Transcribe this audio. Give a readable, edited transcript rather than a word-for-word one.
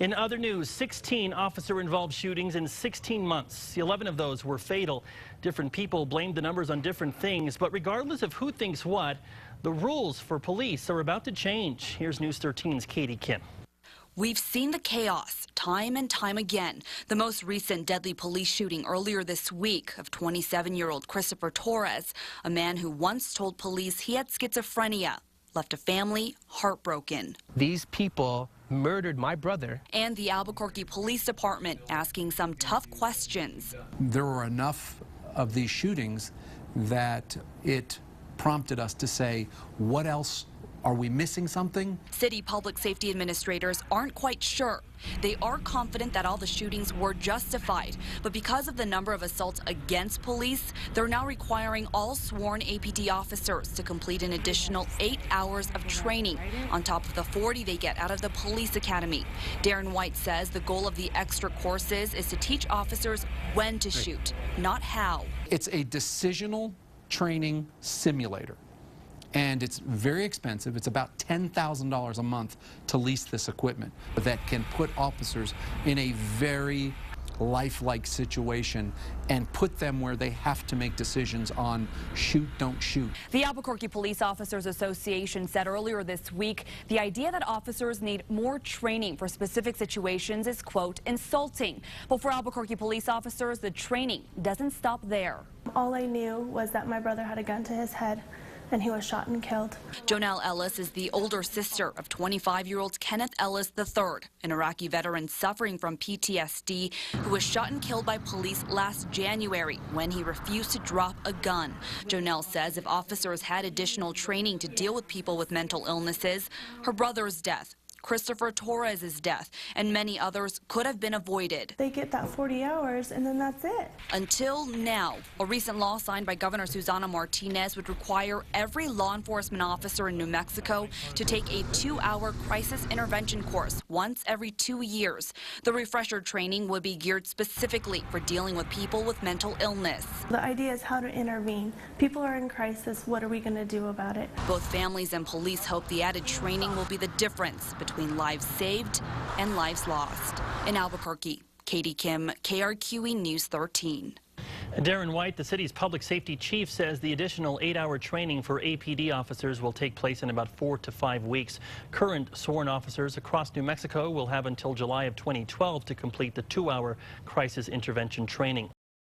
In other news, 16 officer-involved shootings in 16 months. 11 of those were fatal. Different people blamed the numbers on different things, but regardless of who thinks what, the rules for police are about to change. Here's News 13's Katie Kim. We've seen the chaos time and time again. The most recent deadly police shooting earlier this week of 27-year-old Christopher Torres, a man who once told police he had schizophrenia, left a family heartbroken. These people murdered my brother. And the Albuquerque Police Department asking some tough questions. There were enough of these shootings that it prompted us to say, what else? Are we missing something? City public safety administrators aren't quite sure. They are confident that all the shootings were justified, but because of the number of assaults against police, they're now requiring all sworn APD officers to complete an additional 8 hours of training on top of the 40 they get out of the police academy. Darren White says the goal of the extra courses is to teach officers when to shoot, not how. It's a decisional training simulator. And it's very expensive. It's about $10,000 a month to lease this equipment that can put officers in a very lifelike situation and put them where they have to make decisions on shoot, don't shoot. The Albuquerque Police Officers Association said earlier this week the idea that officers need more training for specific situations is, quote, insulting. But for Albuquerque police officers, the training doesn't stop there. All I knew was that my brother had a gun to his head and he was shot and killed. Jonelle Ellis is the older sister of 25-year-old Kenneth Ellis III, an Iraqi veteran suffering from PTSD who was shot and killed by police last January when he refused to drop a gun. Jonelle says if officers had additional training to deal with people with mental illnesses, her brother's death, Christopher Torres' death, and many others could have been avoided. They get that 40 hours and then that's it. Until now, a recent law signed by Governor Susana Martinez would require every law enforcement officer in New Mexico to take a 2-hour crisis intervention course once every 2 years. The refresher training would be geared specifically for dealing with people with mental illness. The idea is how to intervene. People are in crisis. What are we going to do about it? Both families and police hope the added training will be the difference between lives saved and lives lost. In Albuquerque, Katie Kim, KRQE News 13. Darren White, the city's public safety chief, says the additional 8-hour training for APD officers will take place in about 4 to 5 weeks. Current sworn officers across New Mexico will have until July of 2012 to complete the 2-hour crisis intervention training.